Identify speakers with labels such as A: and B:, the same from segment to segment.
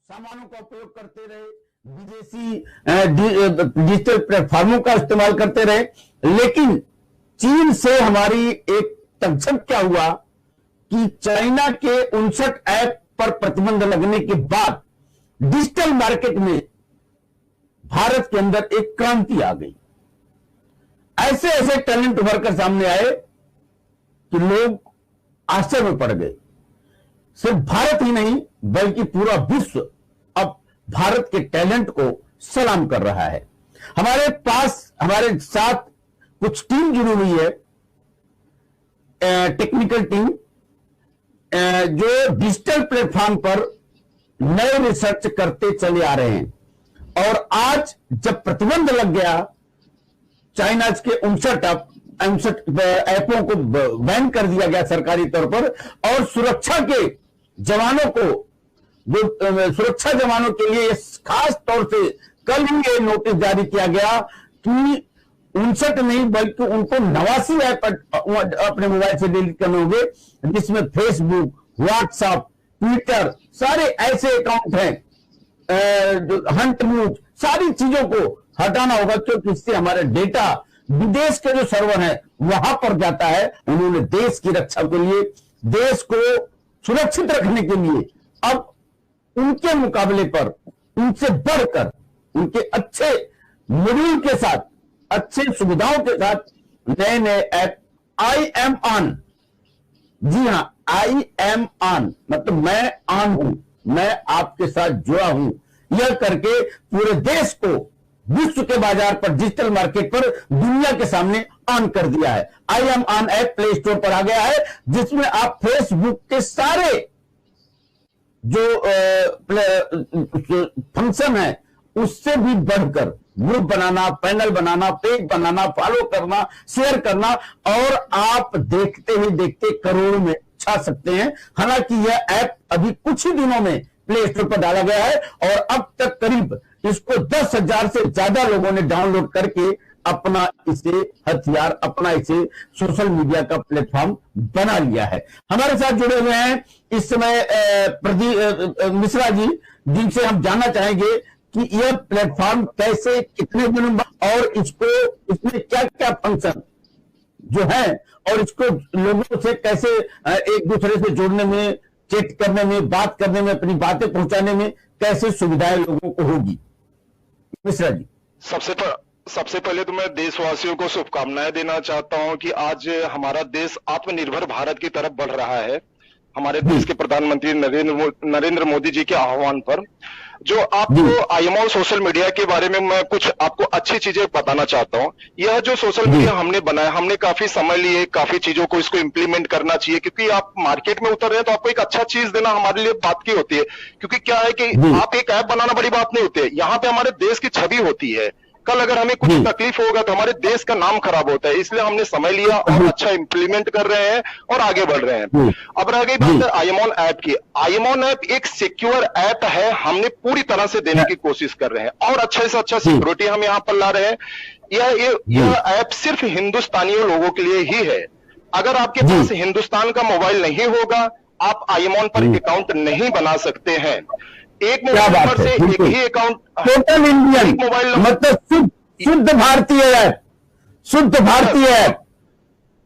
A: सामानों का उपयोग करते रहे, विदेशी डिजिटल प्लेटफॉर्मों का इस्तेमाल करते रहे, लेकिन चीन से हमारी एक तकझक क्या हुआ कि चाइना के 59 ऐप पर प्रतिबंध लगने के बाद डिजिटल मार्केट में भारत के अंदर एक क्रांति आ गई। ऐसे ऐसे टैलेंट उभर कर सामने आए कि लोग आश्चर्य में पड़ गए। सिर्फ भारत ही नहीं बल्कि पूरा विश्व अब भारत के टैलेंट को सलाम कर रहा है। हमारे पास हमारे साथ कुछ टीम जुड़ी हुई है, टेक्निकल टीम, जो डिजिटल प्लेटफॉर्म पर नए रिसर्च करते चले आ रहे हैं। और आज जब प्रतिबंध लग गया, चाइना के 59 ऐपों को बैन कर दिया गया सरकारी तौर पर, और सुरक्षा के जवानों को, जो सुरक्षा जवानों के लिए खास तौर से कल ही ये नोटिस जारी किया गया कि 59 नहीं बल्कि उनको 89 ऐप अपने मोबाइल से डिलीट करने होंगे, जिसमें फेसबुक, व्हाट्सएप, ट्विटर, सारे ऐसे अकाउंट हैं, हंट न्यूज, सारी चीजों को हटाना होगा, क्योंकि इससे हमारा डेटा विदेश के जो सर्वर है वहां पर जाता है। उन्होंने देश की रक्षा के लिए, देश को सुरक्षित रखने के लिए अब उनके मुकाबले पर, उनसे बढ़कर, उनके अच्छे मॉड्यूल के साथ, अच्छे सुविधाओं के साथ नए नए ऐप आई एम ऑन, जी हां आई एम ऑन मतलब मैं ऑन हूं, मैं आपके साथ जुड़ा हूं, यह करके पूरे देश को विश्व के बाजार पर, डिजिटल मार्केट पर दुनिया के सामने ऑन कर दिया है। I am on app play store पर आ गया है, जिसमें आप फेसबुक के सारे जो फंक्शन है उससे भी बढ़कर ग्रुप बनाना, पैनल बनाना, पेज बनाना, फॉलो करना, शेयर करना, और आप देखते ही देखते करोड़ों में छा सकते हैं। हालांकि यह ऐप अभी कुछ ही दिनों में प्ले स्टोर पर डाला गया है और अब तक करीब इसको 10,000 से ज्यादा लोगों ने डाउनलोड करके अपना इसे हथियार, अपना इसे सोशल मीडिया का प्लेटफॉर्म बना लिया है। हमारे साथ जुड़े हुए हैं इस समय प्रदीप मिश्रा जी, जिनसे हम जानना चाहेंगे कि यह प्लेटफॉर्म कैसे, कितने दिनों और इसमें क्या क्या फंक्शन जो है, और इसको लोगों से कैसे एक दूसरे से जोड़ने में, चैट करने में, बात करने में, अपनी बातें पहुंचाने में कैसे सुविधाएं लोगों को होगी। मिश्रा जी,
B: सबसे पहले तो मैं देशवासियों को शुभकामनाएं देना चाहता हूं कि आज हमारा देश आत्मनिर्भर भारत की तरफ बढ़ रहा है। हमारे देश के प्रधानमंत्री नरेंद्र मोदी जी के आह्वान पर, जो आपको आईएमओ सोशल मीडिया के बारे में मैं कुछ आपको अच्छी चीजें बताना चाहता हूं। यह जो सोशल मीडिया हमने बनाया, हमने काफी समय लिए, काफी चीजों को इसको इंप्लीमेंट करना चाहिए, क्योंकि आप मार्केट में उतर रहे हैं तो आपको एक अच्छा चीज देना हमारे लिए बात की होती है। क्योंकि क्या है कि आप एक ऐप बनाना बड़ी बात नहीं होती है, यहाँ पे हमारे देश की छवि होती है। कल अगर हमें कुछ तकलीफ होगा तो हमारे देश का नाम खराब होता है, इसलिए हमने समय लिया और अच्छा इंप्लीमेंट कर रहे हैं और आगे बढ़ रहे हैं। अब रह गई बात आईएमओन ऐप की। आईएमओन ऐप एक सिक्योर ऐप है, हमने पूरी तरह से देने की कोशिश कर रहे हैं और अच्छे से अच्छा सिक्योरिटी हम यहाँ पर ला रहे हैं। यह ऐप सिर्फ हिंदुस्तानियों लोगों के लिए ही है। अगर आपके पास हिंदुस्तान का मोबाइल नहीं होगा, आप आईएमओन पर अकाउंट नहीं बना सकते हैं। एक मोबाइल नंबर से एक ही अकाउंट,
A: टोटल इंडियन मोबाइल मतलब शुद्ध भारतीय ऐप, शुद्ध भारतीय ऐप,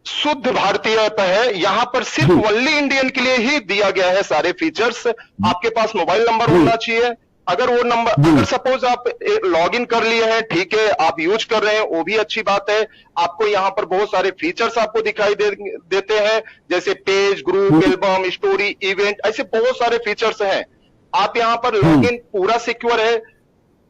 B: शुद्ध भारतीय ऐप है। यहाँ पर सिर्फ ओनली इंडियन के लिए ही दिया गया है सारे फीचर्स। आपके पास मोबाइल नंबर होना चाहिए। अगर वो नंबर, अगर सपोज आप लॉगिन कर लिए हैं, ठीक है, आप यूज कर रहे हैं, वो भी अच्छी बात है। आपको यहाँ पर बहुत सारे फीचर्स आपको दिखाई देते हैं, जैसे page, group, album, story, event, ऐसे बहुत सारे फीचर्स हैं। आप यहाँ पर लॉगिन पूरा सिक्योर है।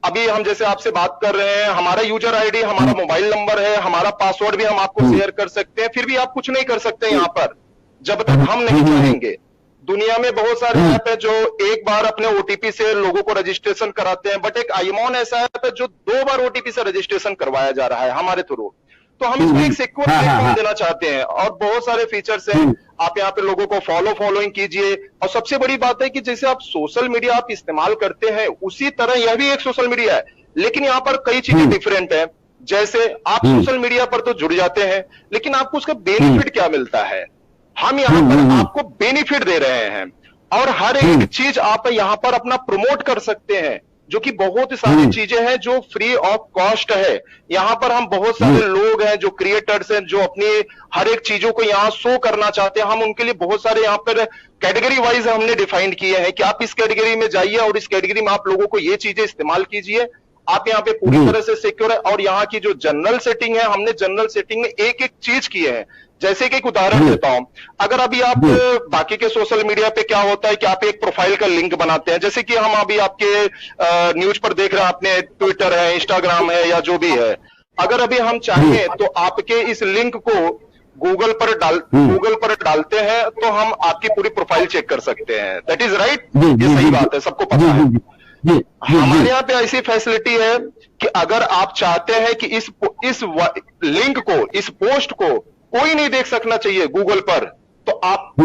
B: अभी हम जैसे आपसे बात कर रहे हैं, हमारा यूजर आईडी, हमारा मोबाइल नंबर है, हमारा पासवर्ड भी हम आपको शेयर कर सकते हैं, फिर भी आप कुछ नहीं कर सकते यहाँ पर जब तक हम नहीं चाहेंगे। दुनिया में बहुत सारे ऐप है जो एक बार अपने ओटीपी से लोगों को रजिस्ट्रेशन कराते हैं, बट एक आईएमओन ऐसा ऐप है जो 2 बार ओटीपी से रजिस्ट्रेशन करवाया जा रहा है हमारे थ्रू। तो हम इसको एक सिक्योर प्लेटफॉर्म देना चाहते हैं और बहुत सारे फीचर्स हैं। आप यहाँ पे लोगों को फॉलोइंग कीजिए। और सबसे बड़ी बात है कि जैसे आप सोशल मीडिया आप इस्तेमाल करते हैं, उसी तरह यह भी एक सोशल मीडिया है, लेकिन यहाँ पर कई चीजें डिफरेंट है। जैसे आप सोशल मीडिया पर तो जुड़ जाते हैं, लेकिन आपको उसका बेनिफिट क्या मिलता है? हम यहाँ पर आपको बेनिफिट दे रहे हैं। और हर एक चीज आप यहाँ पर अपना प्रमोट कर सकते हैं, जो कि बहुत सारी चीजें हैं जो फ्री ऑफ कॉस्ट है। यहाँ पर हम बहुत सारे लोग हैं जो क्रिएटर्स हैं, जो अपनी हर एक चीजों को यहाँ शो करना चाहते हैं। हम उनके लिए बहुत सारे यहाँ पर कैटेगरी वाइज हमने डिफाइंड किए हैं कि आप इस कैटेगरी में जाइए और इस कैटेगरी में आप लोगों को ये चीजें इस्तेमाल कीजिए, आप यहाँ पे पूरी तरह से सिक्योर है। और यहाँ की जो जनरल सेटिंग है, हमने जनरल सेटिंग में एक एक चीज की है। जैसे कि एक उदाहरण देता हूं, अगर अभी आप बाकी के सोशल मीडिया पे क्या होता है कि आप एक प्रोफाइल का लिंक बनाते हैं, जैसे कि हम अभी आपके न्यूज पर देख रहे हैं, आपने ट्विटर है, इंस्टाग्राम है या जो भी है, अगर अभी हम चाहें तो आपके इस लिंक को गूगल पर डालते हैं तो हम आपकी पूरी प्रोफाइल चेक कर सकते हैं। दैट इज राइट, ये सही बात है, सबको पता है। हमारे यहाँ पे ऐसी फैसिलिटी है कि अगर आप चाहते हैं कि इस लिंक को, इस पोस्ट को कोई नहीं देख सकना चाहिए गूगल पर, तो आप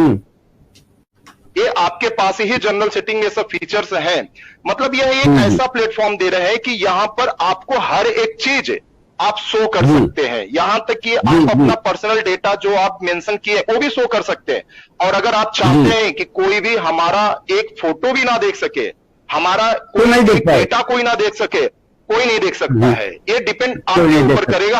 B: ये आपके पास ही जनरल सेटिंग में सब फीचर्स हैं। मतलब यह एक ऐसा प्लेटफॉर्म दे रहे हैं कि यहां पर आपको हर एक चीज आप शो कर सकते हैं, यहां तक कि आप अपना पर्सनल डेटा जो आप मेंशन किए वो भी शो कर सकते हैं। और अगर आप चाहते हैं कि कोई भी हमारा एक फोटो भी ना देख सके, हमारा कोई डेटा कोई ना देख सके, कोई नहीं देख सकता है। ये डिपेंड आपके ऊपर करेगा।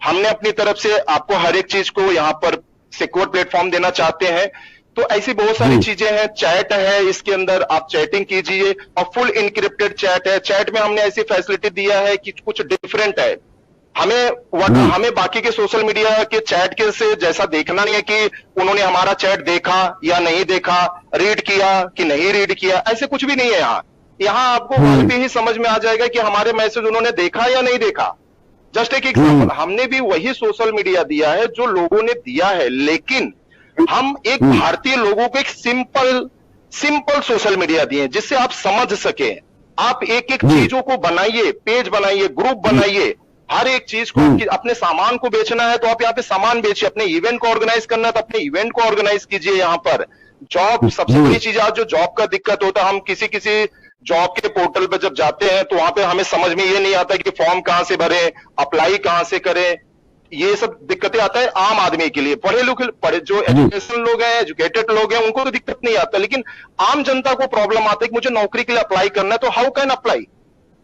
B: हमने अपनी तरफ से आपको हर एक चीज को यहाँ पर सिक्योर प्लेटफॉर्म देना चाहते हैं। तो ऐसी बहुत सारी चीजें हैं। चैट है, इसके अंदर आप चैटिंग कीजिए और फुल इनक्रिप्टेड चैट है। चैट में हमने ऐसी फैसिलिटी दिया है कि कुछ डिफरेंट है। हमें बाकी के सोशल मीडिया के चैट के से जैसा देखना नहीं है कि उन्होंने हमारा चैट देखा या नहीं देखा, रीड किया कि नहीं रीड किया, ऐसे कुछ भी नहीं है। यहाँ आपको वहां पे ही समझ में आ जाएगा कि हमारे मैसेज उन्होंने देखा या नहीं देखा। जस्ट एक एग्जांपल, हमने भी वही सोशल मीडिया दिया है जो लोगों ने दिया है, लेकिन हम एक भारतीय लोगों को एक सिंपल सोशल मीडिया दिए जिससे आप समझ सके। आप एक एक चीजों को बनाइए, पेज बनाइए, ग्रुप बनाइए, हर एक चीज को। अपने सामान को बेचना है तो आप यहाँ पे सामान बेचिए, अपने इवेंट को ऑर्गेनाइज करना है तो अपने इवेंट को ऑर्गेनाइज कीजिए। यहाँ पर जॉब, सबसे बड़ी चीज आज जो जॉब का दिक्कत होता है, हम किसी जॉब के पोर्टल पे जब जाते हैं तो वहां पे हमें समझ में ये नहीं आता कि फॉर्म कहां से भरें, अप्लाई कहां से करें। ये सब दिक्कतें आता है आम आदमी के लिए। पढ़े जो एजुकेशन लोग हैं, एजुकेटेड लोग हैं, उनको तो दिक्कत नहीं आता, लेकिन आम जनता को प्रॉब्लम आता है कि मुझे नौकरी के लिए अप्लाई करना है तो हाउ कैन अप्लाई,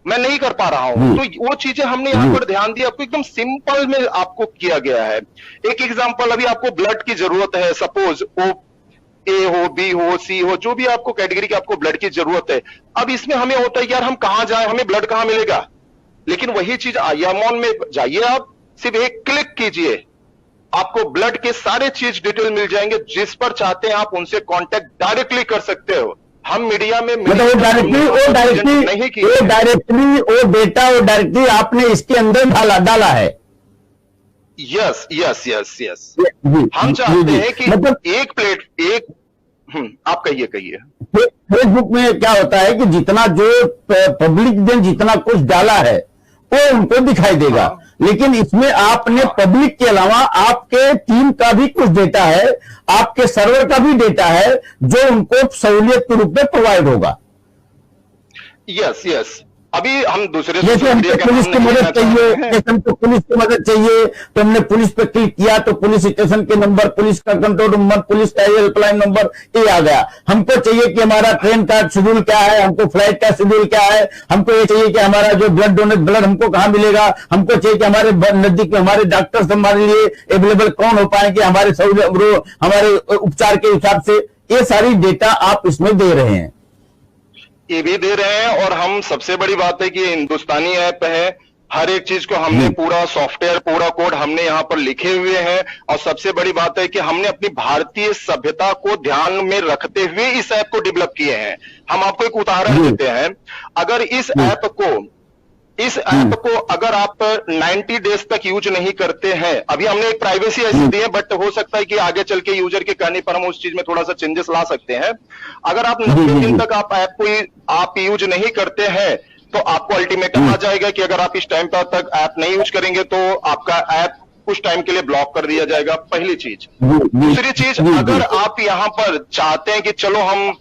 B: मैं नहीं कर पा रहा हूं। तो वो चीजें हमने यहाँ पर ध्यान दिया, आपको एकदम सिंपल में आपको किया गया है। एक एग्जाम्पल, अभी आपको ब्लड की जरूरत है, सपोज वो ए हो, बी हो, सी हो, जो भी आपको कैटेगरी की आपको ब्लड की जरूरत है। अब इसमें हमें होता है यार हम कहां जाए, हमें ब्लड कहां मिलेगा, लेकिन वही चीज आयामोन में जाइए, आप सिर्फ एक क्लिक कीजिए, आपको ब्लड के सारे चीज डिटेल मिल जाएंगे। जिस पर चाहते हैं आप उनसे कांटेक्ट डायरेक्टली कर सकते हो। हम मीडिया में
A: मतलब वो डायरेक्टली आपने इसके अंदर डाला है।
B: यस यस यस यस, हम चाहते हैं कि मतलब आप कहिए।
A: फेसबुक में क्या होता है कि जितना जो पब्लिक ने जितना कुछ डाला है वो उनको दिखाई देगा, लेकिन इसमें आपने पब्लिक के अलावा आपके टीम का भी कुछ डेटा है, आपके सर्वर का भी डेटा है जो उनको सहूलियत के रूप में प्रोवाइड होगा।
B: यस यस, अभी हम दूसरे
A: जैसे हमको पुलिस की मदद चाहिए, जैसे हमको पुलिस की मदद चाहिए तो हमने पुलिस पे क्लिक किया तो पुलिस स्टेशन के नंबर, पुलिस का कंट्रोल नंबर, पुलिस का हेल्पलाइन नंबर ये आ गया। हमको चाहिए कि हमारा ट्रेन का शेड्यूल क्या है, हमको फ्लाइट का शेड्यूल क्या है, हमको ये चाहिए कि हमारा जो ब्लड हमको कहां मिलेगा, हमको चाहिए कि हमारे नजदीक में हमारे डॉक्टर्स हमारे लिए अवेलेबल कौन हो पाएंगे, हमारे उपचार के हिसाब से, ये सारी डेटा आप इसमें दे रहे हैं।
B: ये भी दे रहे हैं, और हम सबसे बड़ी बात है कि हिंदुस्तानी ऐप है, हर एक चीज को हमने पूरा सॉफ्टवेयर, पूरा कोड हमने यहाँ पर लिखे हुए हैं। और सबसे बड़ी बात है कि हमने अपनी भारतीय सभ्यता को ध्यान में रखते हुए इस ऐप को डेवलप किए हैं। हम आपको एक उदाहरण देते हैं, अगर इस ऐप को अगर आप 90 डेज तक यूज नहीं करते हैं, अभी हमने एक प्राइवेसी ऐसी दी है, बट हो सकता है कि आगे चल के यूजर के कहने पर हम उस चीज में थोड़ा सा चेंजेस ला सकते हैं। अगर आप 90 दिन तक आप ऐप को आप यूज नहीं करते हैं तो आपको अल्टीमेटम आ जाएगा कि अगर आप इस टाइम तक ऐप नहीं यूज करेंगे तो आपका ऐप कुछ टाइम के लिए ब्लॉक कर दिया जाएगा, पहली चीज। दूसरी चीज, अगर आप यहाँ पर चाहते हैं कि चलो हम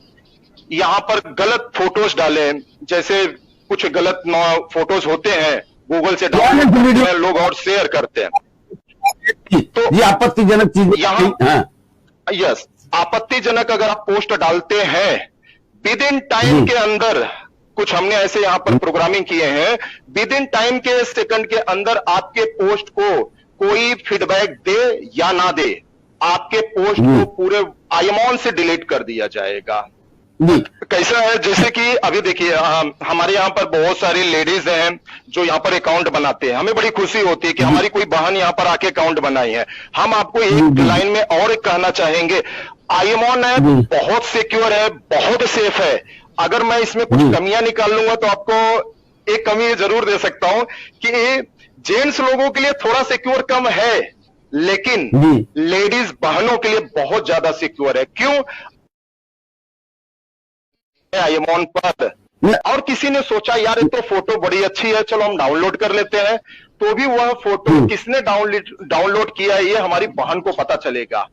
B: यहाँ पर गलत फोटोज डालें, जैसे कुछ गलत फोटोज होते हैं गूगल से डाउनलोड लोग और शेयर करते हैं, तो
A: ये आपत्तिजनक चीज
B: यहाँ, यस, आपत्तिजनक अगर आप पोस्ट डालते हैं, विद इन टाइम के अंदर, कुछ हमने ऐसे यहां पर प्रोग्रामिंग किए हैं, विद इन टाइम के सेकंड के अंदर आपके पोस्ट को कोई फीडबैक दे या ना दे, आपके पोस्ट को पूरे आईएमओन से डिलीट कर दिया जाएगा। कैसा है, जैसे कि अभी देखिए हमारे यहाँ पर बहुत सारी लेडीज हैं जो यहाँ पर अकाउंट बनाते हैं। हमें बड़ी खुशी होती है कि हमारी कोई बहन यहाँ पर आके अकाउंट बनाई है। हम आपको एक लाइन में और एक कहना चाहेंगे, आईएमओन है बहुत सिक्योर है, बहुत सेफ है। अगर मैं इसमें कुछ कमियां निकाल लूंगा तो आपको एक कमी जरूर दे सकता हूं कि जेंट्स लोगों के लिए थोड़ा सिक्योर कम है, लेकिन लेडीज बहनों के लिए बहुत ज्यादा सिक्योर है। क्यों? आईएमओन पर और किसी ने सोचा यार ये तो फोटो बड़ी अच्छी है, चलो हम डाउनलोड कर लेते हैं, तो भी वह फोटो किसने डाउनलोड किया है ये हमारी बहन को पता चलेगा।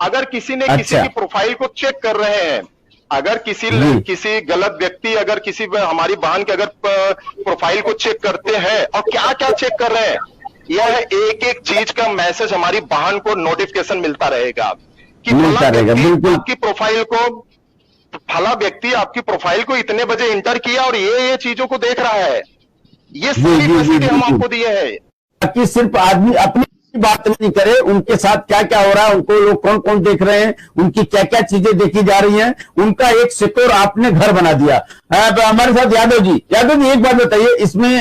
B: अगर किसी ने किसी की प्रोफाइल को चेक कर रहे हैं, अगर किसी गलत व्यक्ति अगर किसी हमारी बहन के अगर प्रोफाइल को चेक करते हैं, और क्या क्या चेक कर रहे हैं, यह एक एक चीज का मैसेज हमारी बहन को नोटिफिकेशन मिलता रहेगा कि आपकी प्रोफाइल को, फला व्यक्ति आपकी प्रोफाइल को इतने बजे इंटर किया और ये चीजों को देख रहा है। ये सारी फैसिलिटी हम आपको दिए हैं
A: ताकि सिर्फ आदमी अपनी बात नहीं करे, उनके साथ क्या क्या हो रहा है, उनको लोग कौन कौन देख रहे हैं, उनकी क्या क्या चीजें देखी जा रही हैं, उनका एक सिक्योर आपने घर बना दिया। हमारे साथ यादव जी एक बात बताइए, इसमें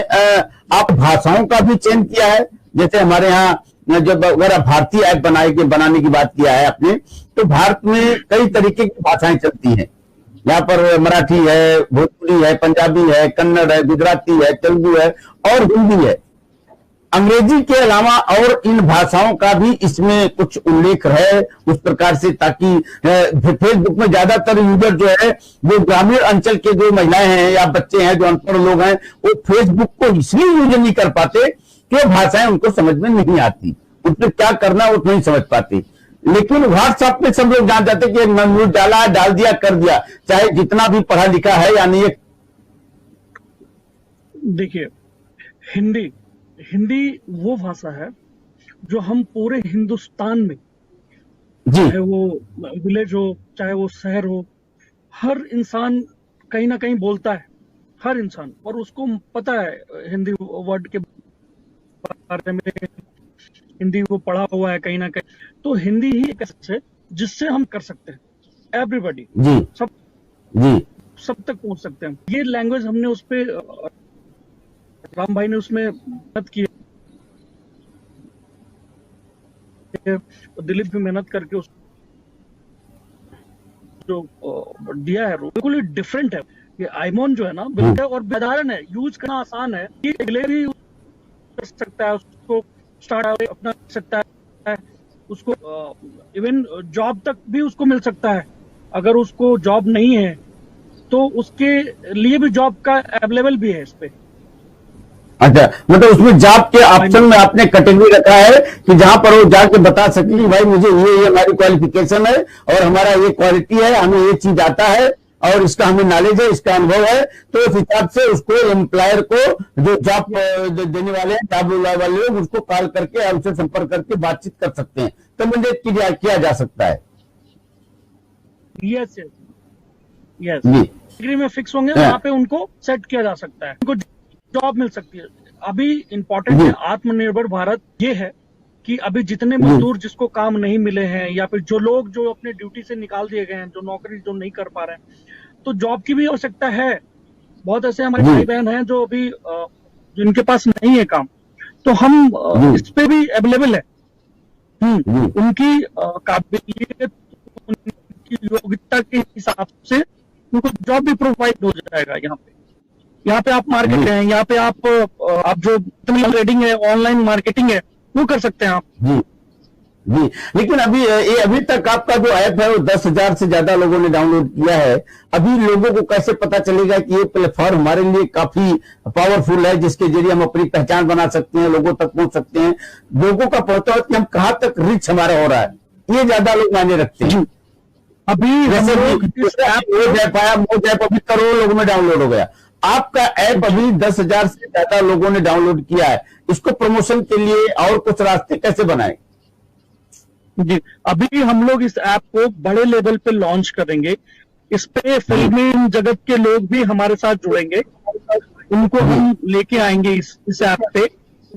A: आप भाषाओं का भी चयन किया है? जैसे हमारे यहाँ जब अगर भारतीय ऐप बनाने की बात किया है आपने, तो भारत में कई तरीके की भाषाएं चलती हैं। यहाँ पर मराठी है, भोजपुरी है, पंजाबी है, कन्नड़ है, गुजराती है, तेलुगु है और हिंदी है। अंग्रेजी के अलावा और इन भाषाओं का भी इसमें कुछ उल्लेख है उस प्रकार से, ताकि फेसबुक में ज्यादातर यूजर जो है वो ग्रामीण अंचल के जो महिलाएं हैं या बच्चे हैं जो अनपढ़ लोग हैं, वो फेसबुक को इसलिए यूज नहीं कर पाते कि भाषाएं उनको समझ में नहीं आती, उसमें क्या करना वो नहीं समझ पाती। लेकिन व्हाट्सएप में सब लोग जान जाते कि न्यूज डाला है, डाल दिया, कर दिया, चाहे जितना भी पढ़ा लिखा है या नहीं।
C: देखिए, हिंदी वो भाषा है जो हम पूरे हिंदुस्तान में, चाहे वो विलेज हो चाहे वो शहर हो, हर इंसान कहीं ना कहीं बोलता है, हर इंसान, और उसको पता है हिंदी वर्ड के बारे में, हिंदी को पढ़ा हुआ है कहीं ना कहीं। तो हिंदी ही एक ऐसा है जिससे हम कर सकते हैं, एवरीबॉडी, सब तक पहुंच सकते हैं। ये लैंग्वेज हमने उस पे, राम भाई ने उसमें मेहनत की, दिलीप भी मेहनत करके उस जो दिया है, बिल्कुल ही डिफरेंट है। ये आईएमओन जो है ना, बिल्कुल और साधारण है, यूज करना आसान है, ये भी कर सकता है, उसको स्टार्ट अपना कर सकता है, उसको इवन जॉब तक भी उसको मिल सकता है। अगर उसको जॉब नहीं है तो उसके लिए भी जॉब का अवेलेबल भी है इस पे।
A: अच्छा, मतलब उसमें जॉब के ऑप्शन में आपने कैटेगरी रखा है कि जहां पर वो जाके बता सके कि भाई मुझे ये हमारी क्वालिफिकेशन है और हमारा ये क्वालिटी है, हमें ये चीज आता है और इसका हमें नॉलेज है, इसका अनुभव है, तो इस हिसाब से उसको एम्प्लॉयर को जो जॉब देने वाले हैं, जॉब वाले लोग, उसको कॉल करके उनसे संपर्क करके बातचीत कर सकते हैं, कम्युनिकेट किया जा सकता है।
C: यस डिग्री में फिक्स होंगे, वहां पे उनको सेट किया जा सकता है, उनको जॉब मिल सकती है। अभी इंपॉर्टेंट है आत्मनिर्भर भारत ये है कि अभी जितने मजदूर जिसको काम नहीं मिले हैं, या फिर जो लोग जो अपने ड्यूटी से निकाल दिए गए हैं, जो नौकरी जो नहीं कर पा रहे हैं, तो जॉब की भी आवश्यकता है। बहुत ऐसे हमारे भाई बहन हैं जो अभी जिनके पास नहीं है काम, तो हम इस पे भी अवेलेबल है। उनकी काबिलियत, उनकी योग्यता के हिसाब से उनको जॉब भी प्रोवाइड हो जाएगा। यहाँ पे आप मार्केट है, यहाँ पे आप जो ट्रेडिंग है, ऑनलाइन मार्केटिंग है, वो कर सकते हैं आप।
A: जी, लेकिन अभी तक आपका जो ऐप है वो 10,000 से ज्यादा लोगों ने डाउनलोड किया है। अभी लोगों को कैसे पता चलेगा कि ये प्लेटफॉर्म हमारे लिए काफी पावरफुल है, जिसके जरिए हम अपनी पहचान बना सकते हैं, लोगों तक पहुंच सकते हैं, लोगों का पता हो कि हम कहां तक रीच हमारा हो रहा है, ये ज्यादा लोग मायने रखते हैं।
C: अभी
A: जैसे ऐप अभी करोड़ों लोगों में डाउनलोड हो गया, आपका ऐप अभी 10,000 से ज्यादा लोगों ने डाउनलोड किया है। इसको प्रमोशन के लिए और कुछ रास्ते कैसे बनाए?
C: जी, अभी हम लोग इस ऐप को बड़े लेवल पे लॉन्च करेंगे। इस पे फिल्मी जगत के लोग भी हमारे साथ जुड़ेंगे, उनको हम लेके आएंगे इस ऐप पे।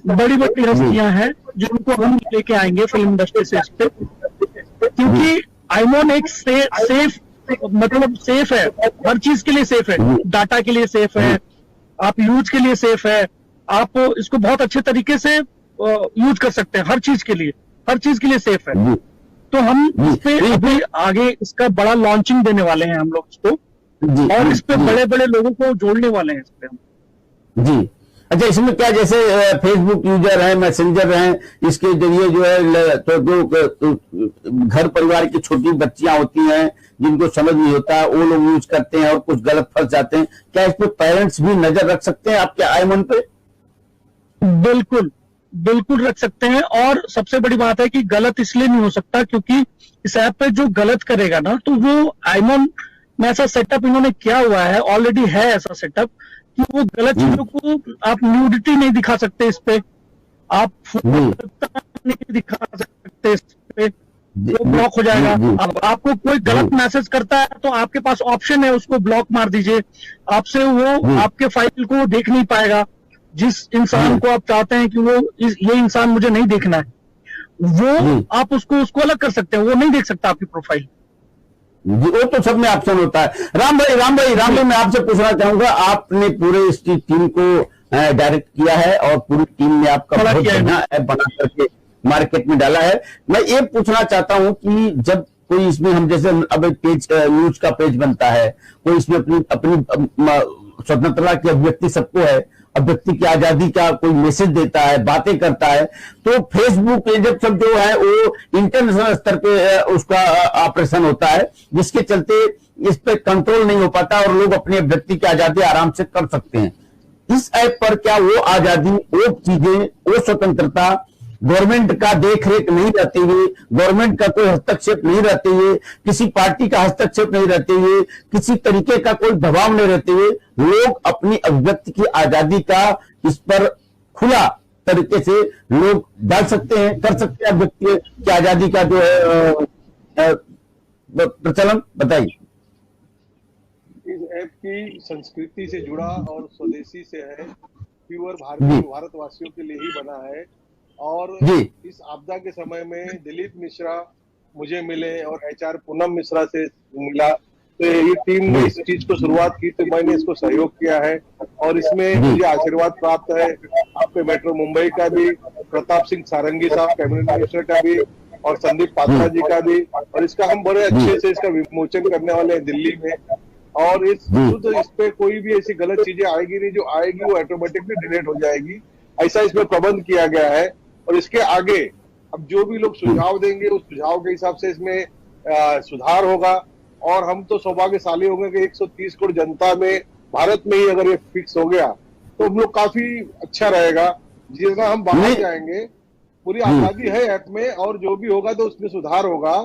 C: बड़ी बड़ी हस्तियां हैं जिनको हम लेके आएंगे फिल्म इंडस्ट्री से इस पे, क्योंकि आईमोन एक सेफ मतलब सेफ है, हर चीज के लिए सेफ है, डाटा के लिए सेफ है, आप यूज के लिए सेफ है, आप इसको बहुत अच्छे तरीके से यूज कर सकते हैं, हर चीज के लिए सेफ है। तो हम इस पे अभी आगे इसका बड़ा लॉन्चिंग देने वाले हैं हम लोग इसको, और इस पे बड़े बड़े लोगों को जोड़ने वाले हैं इस पे हम।
A: जी, अच्छा, इसमें क्या जैसे फेसबुक यूजर है, मैसेंजर हैं, इसके जरिए जो है तो जो घर परिवार की छोटी बच्चियां होती हैं जिनको समझ नहीं होता, वो लोग यूज करते हैं और कुछ गलत फंस जाते हैं, क्या इस पे पेरेंट्स भी नजर रख सकते हैं आपके आईमोन पे?
C: बिल्कुल बिल्कुल रख सकते हैं। और सबसे बड़ी बात है कि गलत इसलिए नहीं हो सकता क्योंकि इस ऐप पे जो गलत करेगा ना, तो वो आईमोन में ऐसा सेटअप इन्होंने किया हुआ है, ऑलरेडी है ऐसा सेटअप कि वो गलत चीजों को आप न्यूडिटी नहीं दिखा सकते इस पे, आप नहीं दिखा सकते इस पे, वो ब्लॉक हो जाएगा। अब आपको कोई गलत मैसेज करता है तो आपके पास ऑप्शन है, उसको ब्लॉक मार दीजिए, आपसे वो आपके फाइल को देख नहीं पाएगा। जिस इंसान को आप चाहते हैं कि वो ये इंसान मुझे नहीं देखना है, वो आप उसको अलग कर सकते हैं, वो नहीं देख सकता आपकी प्रोफाइल।
A: जी, वो तो सब में ऑप्शन होता है। राम भाई मैं आपसे पूछना चाहूंगा, आपने पूरे इस टीम को डायरेक्ट किया है और पूरी टीम ने आपका बहुत बढ़िया ऐप बना करके मार्केट में डाला है। मैं ये पूछना चाहता हूं कि जब कोई इसमें हम जैसे अब एक पेज न्यूज का पेज बनता है, कोई इसमें अपनी स्वतंत्रता की अभिव्यक्ति सबको है, अभिव्यक्ति की आजादी का कोई मैसेज देता है, बातें करता है, तो फेसबुक ये जब सब जो है वो इंटरनेशनल स्तर पे उसका ऑपरेशन होता है, जिसके चलते इस पे कंट्रोल नहीं हो पाता और लोग अपनी अभिव्यक्ति की आजादी आराम से कर सकते हैं। इस ऐप पर क्या वो आजादी, वो चीजें, वो स्वतंत्रता गवर्नमेंट का देखरेख नहीं रहते हुए, गवर्नमेंट का कोई हस्तक्षेप नहीं रहते हुए, किसी पार्टी का हस्तक्षेप नहीं रहते हुए, किसी तरीके का कोई दबाव नहीं रहते हुए, लोग अपनी अभिव्यक्ति की आजादी का इस पर खुला तरीके से लोग डाल सकते हैं, कर सकते हैं अभिव्यक्ति की आजादी का जो है प्रचलन? बताइए।
D: इस ऐप की संस्कृति से जुड़ा और स्वदेशी से है, प्योर भारतवासियों के लिए ही बना है। और इस आपदा के समय में दिलीप मिश्रा मुझे मिले और एचआर पूनम मिश्रा से मिला, तो ये टीम ने इस चीज को शुरुआत की, तो मैंने इसको सहयोग किया है और इसमें मुझे आशीर्वाद प्राप्त है आपके मेट्रो मुंबई का भी, प्रताप सिंह सारंगी साहब कैबिनेट मिनिस्टर का भी और संदीप पात्रा जी का भी, और इसका हम बड़े अच्छे से इसका विमोचन करने वाले हैं दिल्ली में। और इस पे कोई भी ऐसी गलत चीजें आएगी नहीं, जो आएगी वो ऑटोमेटिकली डिलीट हो जाएगी, ऐसा इसमें प्रबंध किया गया है। और इसके आगे अब जो भी लोग सुझाव देंगे उस सुझाव के हिसाब से इसमें सुधार होगा। और हम तो सौभाग्यशाली होंगे कि 130 करोड़ जनता में भारत में ही अगर ये फिक्स हो गया तो हम लोग काफी अच्छा रहेगा। जितना हम बाहर जाएंगे पूरी आजादी है ऐप में, और जो भी होगा तो उसमें सुधार होगा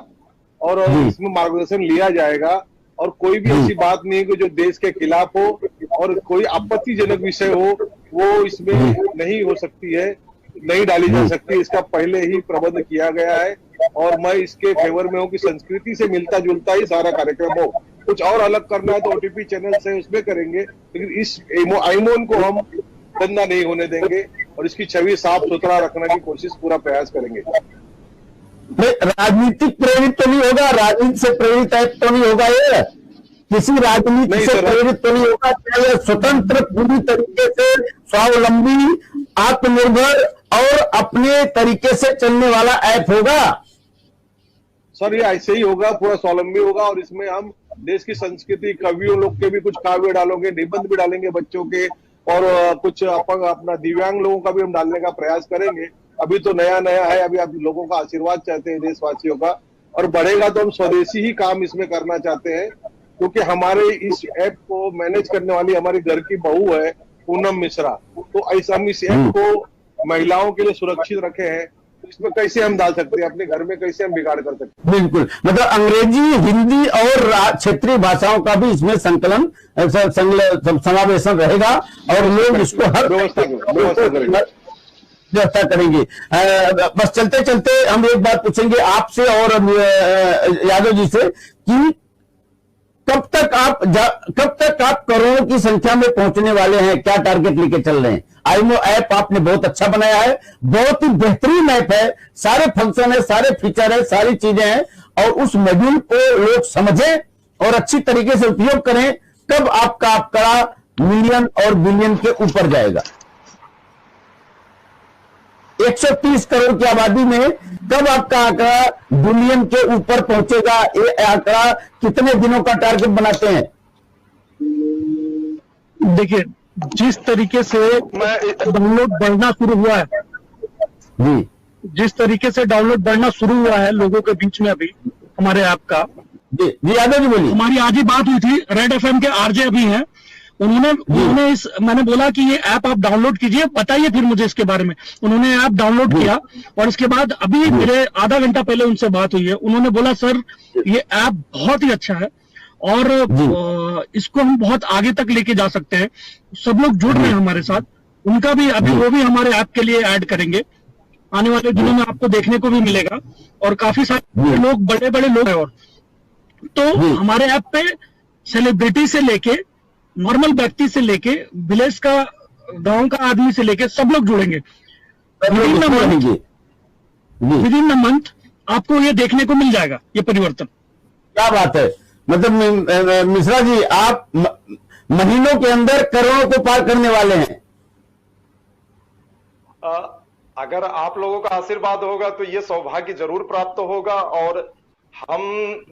D: और इसमें मार्गदर्शन लिया जाएगा। और कोई भी ऐसी बात नहीं है कि जो देश के खिलाफ हो और कोई आपत्तिजनक विषय हो, वो इसमें नहीं हो सकती है, नहीं डाली जा सकती। इसका पहले ही प्रबंध किया गया है और मैं इसके फेवर में हूँ कि संस्कृति से मिलता जुलता ही सारा कार्यक्रम हो। कुछ और अलग करना है तो ओटीपी चैनल से उसमें करेंगे, लेकिन इस आईमोन को हम गंदा नहीं होने देंगे और इसकी छवि साफ सुथरा रखने की कोशिश पूरा प्रयास करेंगे।
A: राजनीतिक प्रेरित तो नहीं होगा, राजनीति से प्रेरित ऐप तो नहीं होगा, ये किसी राजनीति से प्रेरित तो नहीं होगा? क्या यह स्वतंत्र, पूरी तरीके से स्वावलंबी, आत्मनिर्भर और अपने तरीके से चलने वाला ऐप होगा?
D: सर ये ऐसे ही होगा, पूरा स्वावलंबी होगा। और इसमें हम देश की संस्कृति, कवियों लोग के भी कुछ काव्य डालेंगे, निबंध भी डालेंगे बच्चों के, और कुछ अपना दिव्यांग लोगों का भी हम डालने का प्रयास करेंगे। अभी तो नया नया है, अभी आप लोगों का आशीर्वाद चाहते हैं देशवासियों का, और बढ़ेगा तो हम स्वदेशी ही काम इसमें करना चाहते हैं। क्योंकि हमारे इस ऐप को मैनेज करने वाली हमारी घर की बहू है पूनम मिश्रा, तो ऐसा हम इस ऐप को महिलाओं के लिए सुरक्षित रखे हैं, तो इसमें कैसे हम डाल सकते हैं, अपने घर में कैसे हम बिगाड़ कर सकते हैं?
A: बिल्कुल, मतलब अंग्रेजी, हिंदी और क्षेत्रीय भाषाओं का भी इसमें संकलन समावेशन रहेगा और लोग इसको हर
D: व्यवस्था करेंगे।
A: व्यवस्था करेंगे। बस चलते चलते हम एक बात पूछेंगे आपसे और यादव जी से कि कब तक आप करोड़ों की संख्या में पहुंचने वाले हैं, क्या टारगेट लेके चल रहे हैं? आईमो ऐप आपने बहुत अच्छा बनाया है, बहुत ही बेहतरीन ऐप है, सारे फंक्शन है, सारे फीचर है, सारी चीजें हैं, और उस मॉड्यूल को लोग समझें और अच्छी तरीके से उपयोग करें। कब आपका आंकड़ा मिलियन और बिलियन के ऊपर जाएगा? 130 करोड़ की आबादी में कब आपका आंकड़ा बिलियन के ऊपर पहुंचेगा? ये आंकड़ा कितने दिनों का टारगेट बनाते हैं?
C: देखिए, जिस तरीके से डाउनलोड बढ़ना शुरू हुआ है
A: जी,
C: जिस तरीके से डाउनलोड बढ़ना शुरू हुआ है लोगों के बीच में अभी हमारे ऐप का,
A: जी यादव जी बोलिए।
C: हमारी आज ही बात हुई थी, रेड एफएम के आरजे अभी हैं, उन्होंने मैंने बोला कि ये ऐप आप डाउनलोड कीजिए, बताइए फिर मुझे इसके बारे में। उन्होंने ऐप डाउनलोड किया और इसके बाद अभी मेरे आधा घंटा पहले उनसे बात हुई है, उन्होंने बोला सर ये ऐप बहुत ही अच्छा है और इसको हम बहुत आगे तक लेके जा सकते हैं। सब लोग जुड़ रहे हैं हमारे साथ, उनका भी अभी वो भी हमारे ऐप के लिए ऐड करेंगे, आने वाले दिनों में आपको देखने को भी मिलेगा। और काफी सारे लोग, बड़े बड़े लोग हैं, और तो हमारे ऐप पे सेलिब्रिटी से लेके, नॉर्मल व्यक्ति से लेके, विलेज का, गांव का आदमी से लेके सब लोग जुड़ेंगे। विद इन अ मंथ आपको ये देखने को मिल जाएगा, ये परिवर्तन।
A: क्या बात है, मतलब मिश्रा जी आप महीनों के अंदर करोड़ों को पार करने वाले हैं।
B: अगर आप लोगों का आशीर्वाद होगा तो ये सौभाग्य जरूर प्राप्त होगा। और हम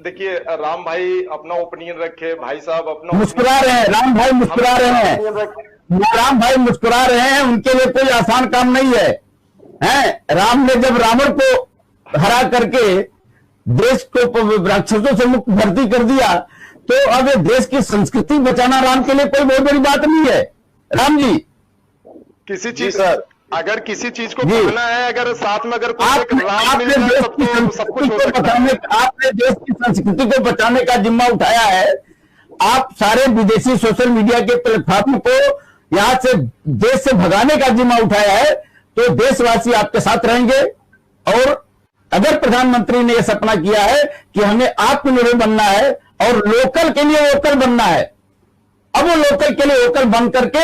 B: देखिए, राम भाई अपना ओपिनियन रखे, भाई साहब अपना
A: मुस्कुरा रहे हैं, राम भाई मुस्कुरा रहे हैं, राम भाई मुस्कुरा रहे हैं, उनके लिए कोई आसान काम नहीं है। राम ने जब रावण को हरा करके देश को राक्षसों से मुक्त धरती कर दिया, तो अब ये देश की संस्कृति बचाना राम के लिए कोई बहुत बड़ी बात नहीं है। राम जी,
B: किसी चीज अगर किसी चीज को कहना है, अगर साथ में अगर
A: आपने देश की संस्कृति को बचाने का जिम्मा उठाया है। आप सारे विदेशी सोशल मीडिया के प्लेटफॉर्म को यहां से देश से भगाने का जिम्मा उठाया है, तो देशवासी आपके साथ रहेंगे। और अगर प्रधानमंत्री ने यह सपना किया है कि हमें आत्मनिर्भर बनना है और लोकल के लिए वोकल बनना है, अब वो लोकल के लिए वोकल बन करके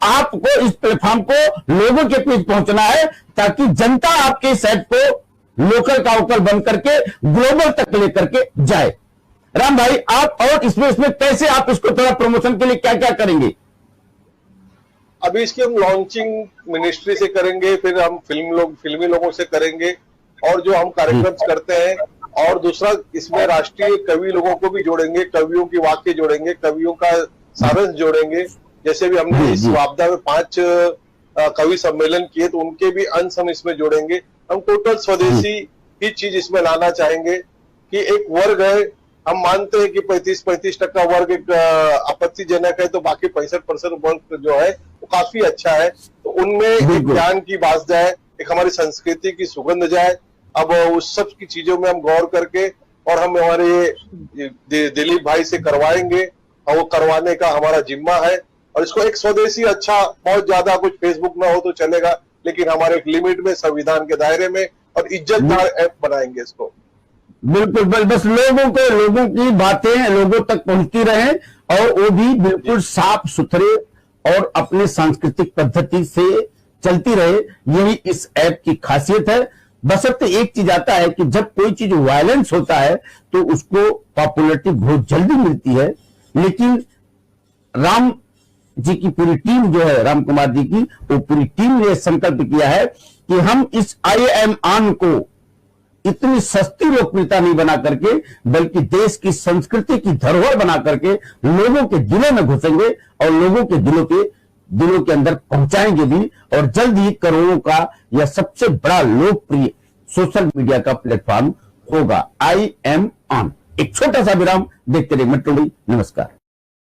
A: आपको इस प्लेटफॉर्म को लोगों के बीच पहुंचना है, ताकि जनता आपके इस ऐप को लोकल का वोकल बन करके ग्लोबल तक लेकर के जाए। राम भाई, आप और इसमें कैसे आप इसको थोड़ा प्रमोशन के लिए क्या क्या करेंगे?
D: अभी इसकी हम लॉन्चिंग मिनिस्ट्री से करेंगे, फिर हम फिल्मी लोगों से करेंगे, और जो हम कार्यक्रम करते हैं, और दूसरा इसमें राष्ट्रीय कवि लोगों को भी जोड़ेंगे, कवियों की वाक्य जोड़ेंगे, कवियों का सारांश जोड़ेंगे। जैसे भी हमने इस आपदा में 5 कवि सम्मेलन किए, तो उनके भी अंश हम इसमें जोड़ेंगे। हम टोटल स्वदेशी ही चीज इसमें लाना चाहेंगे कि एक वर्ग है, हम मानते हैं कि 35% वर्ग एक आपत्तिजनक है, तो बाकी 65% वर्ग जो है वो काफी अच्छा है। तो उनमें एक ज्ञान की बात जाए, एक हमारी संस्कृति की सुगंध जाए। अब उस सब की चीजों में हम गौर करके, और हम हमारे दिलीप भाई से करवाएंगे, और वो करवाने का हमारा जिम्मा है। और इसको एक स्वदेशी, अच्छा, बहुत ज्यादा कुछ फेसबुक ना हो तो चलेगा, लेकिन हमारे एक लिमिट में, संविधान के दायरे में, और इज्जतदार ऐप बनाएंगे इसको।
A: बिल्कुल, बस लोगों की बातें लोगों तक पहुंचती रहे, और वो भी बिल्कुल साफ सुथरे और अपने सांस्कृतिक पद्धति से चलती रहे। यही इस ऐप की खासियत है। बशर्ते एक चीज आता है कि जब कोई चीज वायलेंस होता है तो उसको पॉपुलैरिटी बहुत जल्दी मिलती है, लेकिन राम जी की पूरी टीम जो है, राम कुमार जी की वो पूरी टीम ने संकल्प किया है कि हम इस IIM ऑन को इतनी सस्ती लोकप्रियता नहीं बना करके, बल्कि देश की संस्कृति की धरोहर बना करके लोगों के दिलों में घुसेंगे और लोगों के दिलों के अंदर पहुंचाएंगे भी। और जल्द ही करोड़ों का यह सबसे बड़ा लोकप्रिय सोशल मीडिया का प्लेटफॉर्म होगा IIM ऑन। एक छोटा सा विराम, देखते रहिए मेट्रो। नमस्कार।